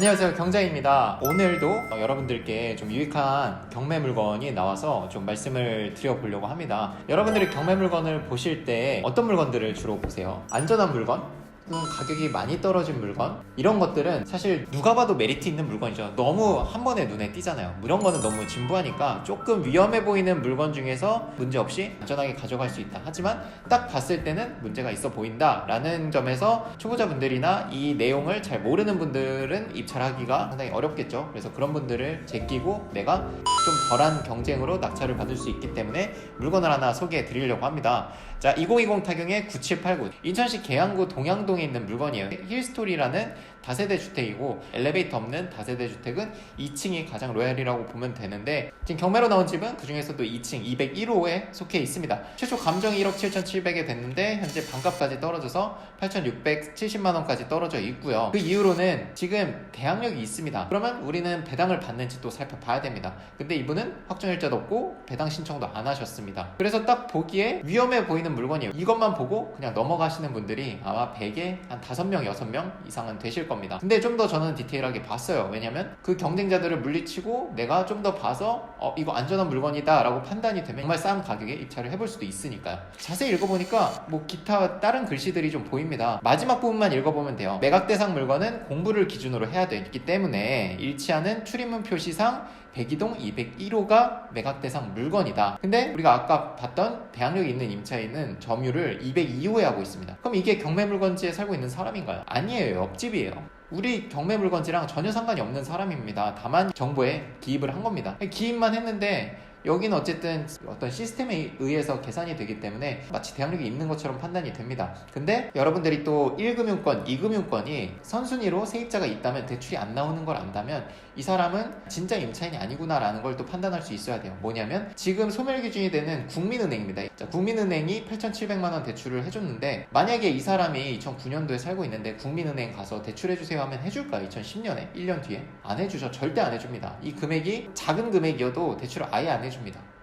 안녕하세요, 경자입니다. 오늘도 여러분들께 좀 유익한 경매 물건이 나와서 좀 말씀을 드려보려고 합니다. 여러분들이 경매 물건을 보실 때 어떤 물건들을 주로 보세요? 안전한 물건? 가격이 많이 떨어진 물건? 이런 것들은 사실 누가 봐도 메리트 있는 물건이죠. 너무 한 번에 눈에 띄잖아요. 이런 거는 너무 진부하니까 조금 위험해 보이는 물건 중에서 문제없이 안전하게 가져갈 수 있다. 하지만 딱 봤을 때는 문제가 있어 보인다 라는 점에서 초보자분들이나 이 내용을 잘 모르는 분들은 입찰하기가 상당히 어렵겠죠. 그래서 그런 분들을 제끼고 내가 좀 덜한 경쟁으로 낙찰을 받을 수 있기 때문에 물건을 하나 소개해 드리려고 합니다. 자, 2020 타경의 9789 인천시 계양구 동양동에 있는 물건이에요. 힐스토리라는 다세대 주택이고 엘리베이터 없는 다세대 주택은 2층이 가장 로얄이라고 보면 되는데, 지금 경매로 나온 집은 그 중에서도 2층 201호에 속해 있습니다. 최초 감정이 1억 7,700에 됐는데 현재 반값까지 떨어져서 8,670만원까지 떨어져 있고요. 그 이후로는 지금 대항력이 있습니다. 그러면 우리는 배당을 받는지 또 살펴봐야 됩니다. 근데 이분은 확정일자도 없고 배당 신청도 안 하셨습니다. 그래서 딱 보기에 위험해 보이는 물건이에요. 이것만 보고 그냥 넘어가시는 분들이 아마 100에 한 5명, 6명 이상은 되실 겁니다. 근데 좀 더 저는 디테일하게 봤어요. 왜냐면 그 경쟁자들을 물리치고 내가 좀 더 봐서 이거 안전한 물건이다 라고 판단이 되면 정말 싼 가격에 입찰을 해볼 수도 있으니까요. 자세히 읽어보니까 뭐 기타 다른 글씨들이 좀 보입니다. 마지막 부분만 읽어보면 돼요. 매각 대상 물건은 공부를 기준으로 해야 되기 때문에 일치하는 출입문 표시상 102동 201호가 매각 대상 물건이다. 근데 우리가 아까 봤던 대항력이 있는 임차인은 점유를 202호에 하고 있습니다. 그럼 이게 경매 물건지에 살고 있는 사람인가요? 아니에요. 옆집이에요. 우리 경매 물건지랑 전혀 상관이 없는 사람입니다. 다만 정보에 기입을 한 겁니다. 기입만 했는데 여기는 어쨌든 어떤 시스템에 의해서 계산이 되기 때문에 마치 대항력이 있는 것처럼 판단이 됩니다. 근데 여러분들이 또 1금융권, 2금융권이 선순위로 세입자가 있다면 대출이 안 나오는 걸 안다면 이 사람은 진짜 임차인이 아니구나 라는 걸 또 판단할 수 있어야 돼요. 뭐냐면 지금 소멸 기준이 되는 국민은행입니다. 자, 국민은행이 8,700만원 대출을 해줬는데 만약에 이 사람이 2009년도에 살고 있는데 국민은행 가서 대출해주세요 하면 해줄까요? 2010년에? 1년 뒤에? 안 해주죠. 절대 안 해줍니다. 이 금액이 작은 금액이어도 대출을 아예 안 해줍니다.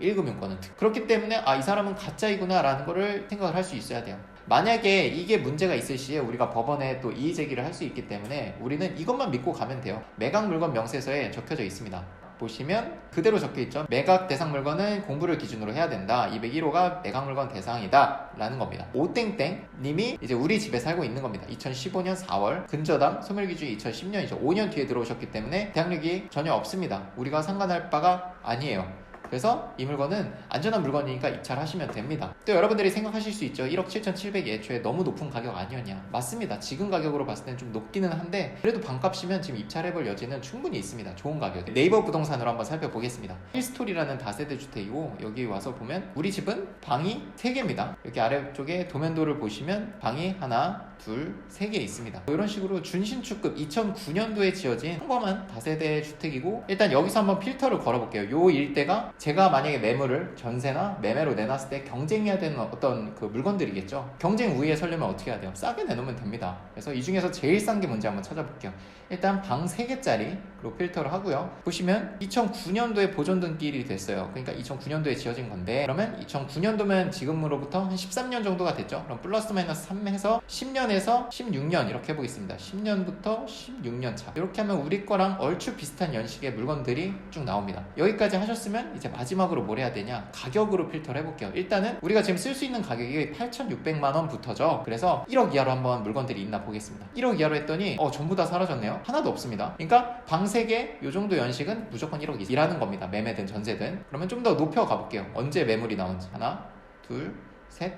1금융권은. 그렇기 때문에 이 사람은 가짜이구나 라는 거를 생각을 할 수 있어야 돼요. 만약에 이게 문제가 있을 시에 우리가 법원에 또 이의 제기를 할 수 있기 때문에 우리는 이것만 믿고 가면 돼요. 매각 물건 명세서에 적혀져 있습니다. 보시면 그대로 적혀있죠. 매각 대상 물건은 공부를 기준으로 해야 된다. 201호가 매각 물건 대상이다 라는 겁니다. 오땡땡 님이 이제 우리 집에 살고 있는 겁니다. 2015년 4월 근저당 소멸 기준이 2010년이죠. 5년 뒤에 들어오셨기 때문에 대항력이 전혀 없습니다. 우리가 상관할 바가 아니에요. 그래서 이 물건은 안전한 물건이니까 입찰하시면 됩니다. 또 여러분들이 생각하실 수 있죠. 1억 7,700이 애초에 너무 높은 가격 아니었냐. 맞습니다. 지금 가격으로 봤을 때는 좀 높기는 한데 그래도 반값이면 지금 입찰해볼 여지는 충분히 있습니다. 좋은 가격에. 네이버 부동산으로 한번 살펴보겠습니다. 힐스토리라는 다세대 주택이고 여기 와서 보면 우리 집은 방이 3개입니다. 여기 아래쪽에 도면도를 보시면 방이 하나, 둘, 3개 있습니다. 이런 식으로 준신축급 2009년도에 지어진 평범한 다세대 주택이고, 일단 여기서 한번 필터를 걸어볼게요. 요 일대가 제가 만약에 매물을 전세나 매매로 내놨을 때 경쟁해야 되는 어떤 그 물건들이겠죠. 경쟁 우위에 서려면 어떻게 해야 돼요? 싸게 내놓으면 됩니다. 그래서 이 중에서 제일 싼 게 뭔지 한번 찾아볼게요. 일단 방 3개짜리로 필터를 하고요. 보시면 2009년도에 보존 등기일이 됐어요. 그러니까 2009년도에 지어진 건데, 그러면 2009년도면 지금으로부터 한 13년 정도가 됐죠. 그럼 플러스 마이너스 3 해서 10년에서 16년 이렇게 해보겠습니다. 10년부터 16년 차. 이렇게 하면 우리 거랑 얼추 비슷한 연식의 물건들이 쭉 나옵니다. 여기까지 하셨으면 이제 마지막으로 뭘 해야 되냐? 가격으로 필터를 해볼게요. 일단은 우리가 지금 쓸 수 있는 가격이 8,600만원부터죠. 그래서 1억 이하로 한번 물건들이 있나 보겠습니다. 1억 이하로 했더니 전부 다 사라졌네요. 하나도 없습니다. 그러니까 방 3개 요 정도 연식은 무조건 1억 이라는 겁니다. 매매든 전세든. 그러면 좀 더 높여 가볼게요. 언제 매물이 나온지. 하나, 둘, 셋.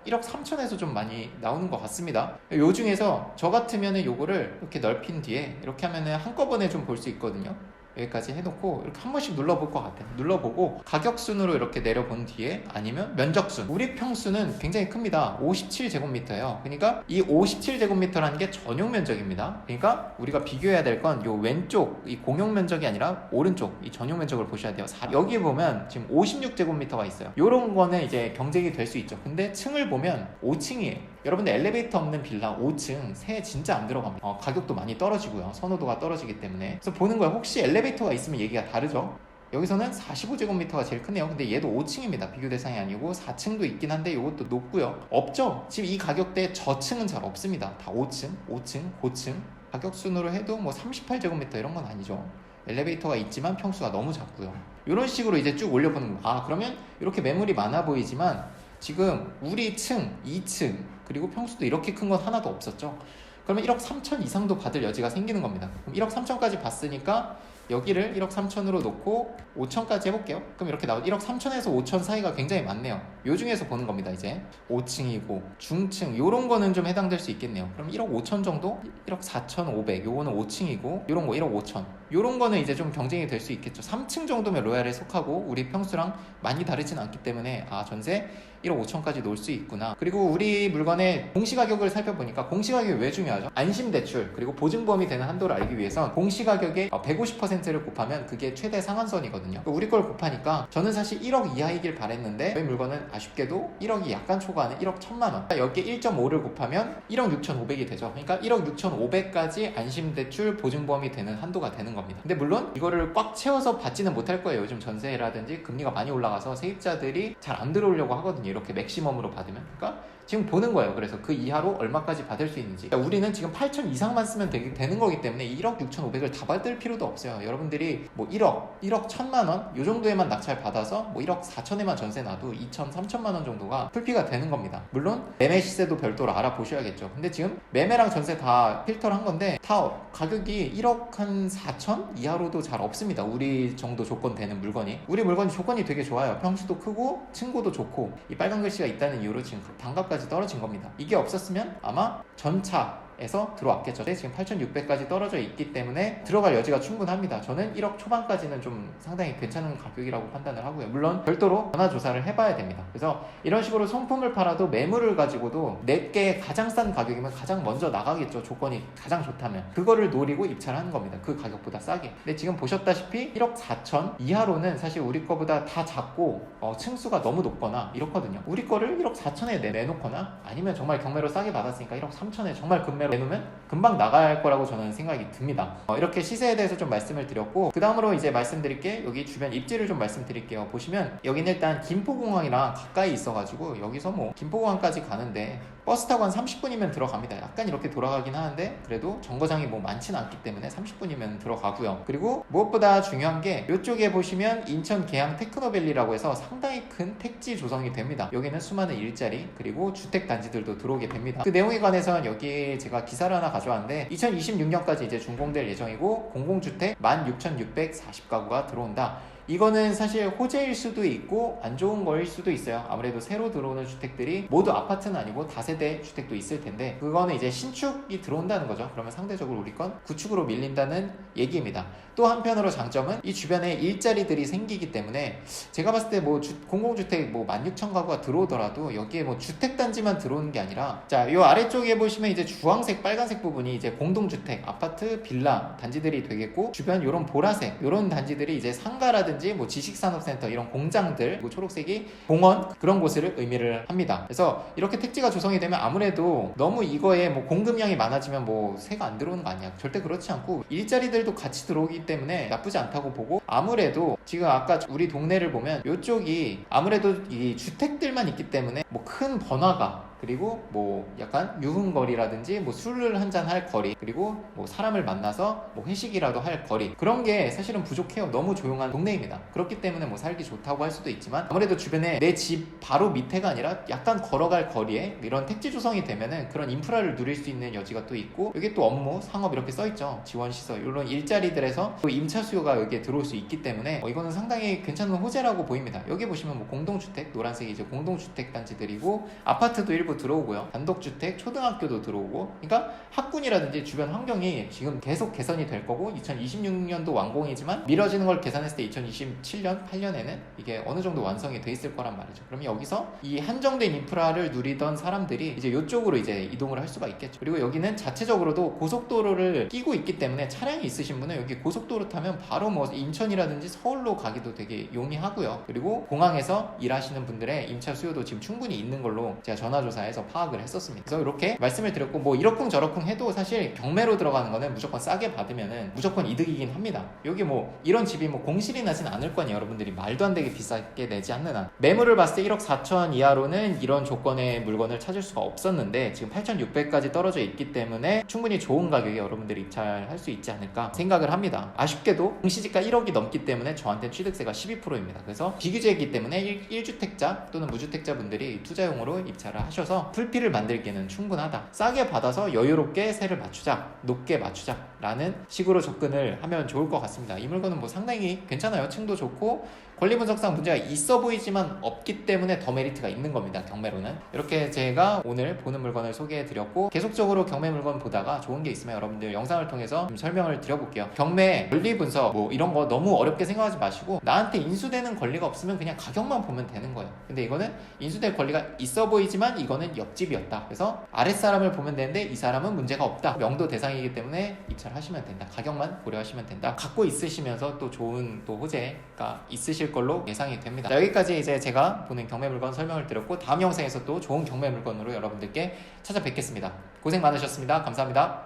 1억 3천에서 좀 많이 나오는 것 같습니다. 요 중에서 저 같으면은 요거를 이렇게 넓힌 뒤에 이렇게 하면은 한꺼번에 좀 볼 수 있거든요. 여기까지 해놓고 이렇게 한 번씩 눌러볼 것 같아요. 눌러보고 가격 순으로 이렇게 내려본 뒤에, 아니면 면적 순. 우리 평수는 굉장히 큽니다. 57제곱미터예요. 그러니까 이 57제곱미터라는 게 전용 면적입니다. 그러니까 우리가 비교해야 될 건 요 왼쪽 이 공용 면적이 아니라 오른쪽 이 전용 면적을 보셔야 돼요. 여기 보면 지금 56제곱미터가 있어요. 요런 거는 이제 경쟁이 될 수 있죠. 근데 층을 보면 5층이에요. 여러분들 엘리베이터 없는 빌라 5층 새 진짜 안 들어갑니다. 가격도 많이 떨어지고요. 선호도가 떨어지기 때문에. 그래서 보는 거예요. 혹시 엘리베이터가 있으면 얘기가 다르죠. 여기서는 45제곱미터가 제일 크네요. 근데 얘도 5층입니다. 비교 대상이 아니고 4층도 있긴 한데 이것도 높고요. 없죠. 지금 이 가격대에 저층은 잘 없습니다. 다 5층, 고층 가격 순으로 해도 뭐 38제곱미터 이런 건 아니죠. 엘리베이터가 있지만 평수가 너무 작고요. 이런 식으로 이제 쭉 올려보는 거예요. 그러면 이렇게 매물이 많아 보이지만 지금 우리 층, 2층 그리고 평수도 이렇게 큰 건 하나도 없었죠. 그러면 1억 3천 이상도 받을 여지가 생기는 겁니다. 그럼 1억 3천까지 봤으니까 여기를 1억 3천으로 놓고 5천까지 해볼게요. 그럼 이렇게 나오죠. 1억 3천에서 5천 사이가 굉장히 많네요. 요 중에서 보는 겁니다. 이제 5층이고 중층 요런 거는 좀 해당될 수 있겠네요. 그럼 1억 5천 정도? 1억 4천 5백 요거는 5층이고 요런 거 1억 5천 요런 거는 이제 좀 경쟁이 될 수 있겠죠. 3층 정도면 로얄에 속하고 우리 평수랑 많이 다르진 않기 때문에 전세 1억 5천까지 놓을 수 있구나. 그리고 우리 물건의 공시가격을 살펴보니까 공시가격이 왜 중요하죠? 안심대출 그리고 보증보험이 되는 한도를 알기 위해선 공시가격의 150%를 곱하면 그게 최대 상한선이거든요. 우리 걸 곱하니까 저는 사실 1억 이하이길 바랬는데 저희 물건은 아쉽게도 1억이 약간 초과하는 1억 1천만 원. 여기에 1.5를 곱하면 1억 6천5백이 되죠. 그러니까 1억 6천5백까지 안심대출 보증보험이 되는 한도가 되는 겁니다. 근데 물론 이거를 꽉 채워서 받지는 못할 거예요. 요즘 전세라든지 금리가 많이 올라가서 세입자들이 잘 안 들어오려고 하거든요. 이렇게 맥시멈으로 받으면. 그러니까 지금 보는 거예요. 그래서 그 이하로 얼마까지 받을 수 있는지. 그러니까 우리는 지금 8천 이상만 쓰면 되는 거기 때문에 1억 6천5백을 다 받을 필요도 없어요. 여러분들이 뭐 1억 1천만 원 이 정도에만 낙찰 받아서 뭐 1억 4천에만 전세 놔도 2천 3천만 원 정도가 풀피가 되는 겁니다. 물론 매매 시세도 별도로 알아보셔야겠죠. 근데 지금 매매랑 전세 다 필터를 한 건데 다 가격이 1억 한 4천 이하로도 잘 없습니다. 우리 정도 조건 되는 물건이. 우리 물건이 조건이 되게 좋아요. 평수도 크고 층고도 좋고 이 빨간 글씨가 있다는 이유로 지금 단가까지 떨어진 겁니다. 이게 없었으면 아마 전차에서 들어왔겠죠. 지금 8,600까지 떨어져 있기 때문에 들어갈 여지가 충분합니다. 저는 1억 초반까지는 좀 상당히 괜찮은 가격이라고 판단을 하고요. 물론 별도로 전화조사를 해봐야 됩니다. 그래서 이런 식으로 손품을 팔아도 매물을 가지고도 내게 가장 싼 가격이면 가장 먼저 나가겠죠. 조건이 가장 좋다면. 그거를 노리고 입찰을 하는 겁니다. 그 가격보다 싸게. 근데 지금 보셨다시피 1억 4천 이하로는 사실 우리 거보다 다 작고 층수가 너무 높거나 이렇거든요. 우리 거를 1억 4천에 내놓거나 아니면 정말 경매로 싸게 받았으니까 1억 3천에 정말 금매로 내놓으면 금방 나갈 거라고 저는 생각이 듭니다. 이렇게 시세에 대해서 좀 말씀을 드렸고 그 다음으로 이제 말씀드릴 게 여기 주변 입지를 좀 말씀드릴게요. 보시면 여기는 일단 김포공항이랑 가까이 있어가지고 여기서 뭐 김포공항까지 가는데 버스 타고 한 30분이면 들어갑니다. 약간 이렇게 돌아가긴 하는데 그래도 정거장이 뭐 많지는 않기 때문에 30분이면 들어가고요. 그리고 무엇보다 중요한 게 이쪽에 보시면 인천 계양 테크노밸리라고 해서 상당히 큰 택지 조성이 됩니다. 여기는 수많은 일자리 그리고 주택 단지들도 들어오게 됩니다. 그 내용에 관해서는 여기 제가 기사를 하나 가져왔는데 2026년까지 이제 준공될 예정이고 공공주택 16,640가구가 들어온다. 이거는 사실 호재일 수도 있고 안 좋은 거일 수도 있어요. 아무래도 새로 들어오는 주택들이 모두 아파트는 아니고 다세대 주택도 있을 텐데 그거는 이제 신축이 들어온다는 거죠. 그러면 상대적으로 우리 건 구축으로 밀린다는 얘기입니다. 또 한편으로 장점은 이 주변에 일자리들이 생기기 때문에 제가 봤을 때 뭐 공공주택 뭐 16,000가구가 들어오더라도 여기에 뭐 주택단지만 들어오는 게 아니라 자, 요 아래쪽에 보시면 이제 주황색 빨간색 부분이 이제 공동주택 아파트 빌라 단지들이 되겠고 주변 요런 보라색 요런 단지들이 이제 상가라든지 뭐 지식산업센터 이런 공장들 그리고 초록색이 공원 그런 곳을 의미를 합니다. 그래서 이렇게 택지가 조성이 되면 아무래도 너무 이거에 뭐 공급량이 많아지면 뭐 새가 안 들어오는 거 아니야. 절대 그렇지 않고 일자리들도 같이 들어오기 때문에 나쁘지 않다고 보고 아무래도 지금 아까 우리 동네를 보면 이쪽이 아무래도 이 주택들만 있기 때문에 뭐 큰 번화가 그리고 뭐 약간 유흥거리라든지 뭐 술을 한잔 할 거리 그리고 뭐 사람을 만나서 뭐 회식이라도 할 거리 그런 게 사실은 부족해요. 너무 조용한 동네입니다. 그렇기 때문에 뭐 살기 좋다고 할 수도 있지만 아무래도 주변에 내 집 바로 밑에가 아니라 약간 걸어갈 거리에 이런 택지 조성이 되면은 그런 인프라를 누릴 수 있는 여지가 또 있고 여기 또 업무, 상업 이렇게 써있죠. 지원시설 이런 일자리들에서 또 임차 수요가 여기에 들어올 수 있기 때문에 이거는 상당히 괜찮은 호재라고 보입니다. 여기 보시면 뭐 공동주택 노란색이 이제 공동주택 단지들이고 아파트도 일부 들어오고요. 단독주택, 초등학교도 들어오고 그러니까 학군이라든지 주변 환경이 지금 계속 개선이 될 거고 2026년도 완공이지만 미뤄지는 걸 계산했을 때 2027년, 8년에는 이게 어느 정도 완성이 돼 있을 거란 말이죠. 그러면 여기서 이 한정된 인프라를 누리던 사람들이 이제 이쪽으로 이제 이동을 할 수가 있겠죠. 그리고 여기는 자체적으로도 고속도로를 끼고 있기 때문에 차량이 있으신 분은 여기 고속도로 타면 바로 뭐 인천이라든지 서울로 가기도 되게 용이하고요. 그리고 공항에서 일하시는 분들의 임차 수요도 지금 충분히 있는 걸로 제가 전화조사 설문조사에서 파악을 했었습니다. 그래서 이렇게 말씀을 드렸고, 뭐 이러쿵저러쿵 해도 사실 경매로 들어가는 거는 무조건 싸게 받으면은 무조건 이득이긴 합니다. 여기 뭐 이런 집이 뭐 공실이 나진 않을 거 아니에요. 여러분들이 말도 안 되게 비싸게 내지 않는 한. 매물을 봤을 때 1억 4천 이하로는 이런 조건의 물건을 찾을 수가 없었는데 지금 8,600까지 떨어져 있기 때문에 충분히 좋은 가격에 여러분들이 입찰할 수 있지 않을까 생각을 합니다. 아쉽게도 공시지가 1억이 넘기 때문에 저한테 취득세가 12%입니다. 그래서 비규제이기 때문에 1주택자 또는 무주택자 분들이 투자용으로 입찰을 하셔서 풀피를 만들기는 충분하다. 싸게 받아서 여유롭게 세를 맞추자, 높게 맞추자 라는 식으로 접근을 하면 좋을 것 같습니다. 이 물건은 뭐 상당히 괜찮아요. 층도 좋고 권리 분석상 문제가 있어 보이지만 없기 때문에 더 메리트가 있는 겁니다. 경매로는. 이렇게 제가 오늘 보는 물건을 소개해 드렸고, 계속적으로 경매 물건 보다가 좋은 게 있으면 여러분들 영상을 통해서 좀 설명을 드려볼게요. 경매 권리 분석 뭐 이런 거 너무 어렵게 생각하지 마시고, 나한테 인수되는 권리가 없으면 그냥 가격만 보면 되는 거예요. 근데 이거는 인수될 권리가 있어 보이지만 이거는 옆집이었다. 그래서 아랫사람을 보면 되는데 이 사람은 문제가 없다. 명도 대상이기 때문에 입찰하시면 된다. 가격만 고려하시면 된다. 갖고 있으시면서 또 좋은 또 호재가 있으실 걸로 예상이 됩니다. 자, 여기까지 이제 제가 보는 경매 물건 설명을 드렸고, 다음 영상에서 또 좋은 경매 물건으로 여러분들께 찾아뵙겠습니다. 고생 많으셨습니다. 감사합니다.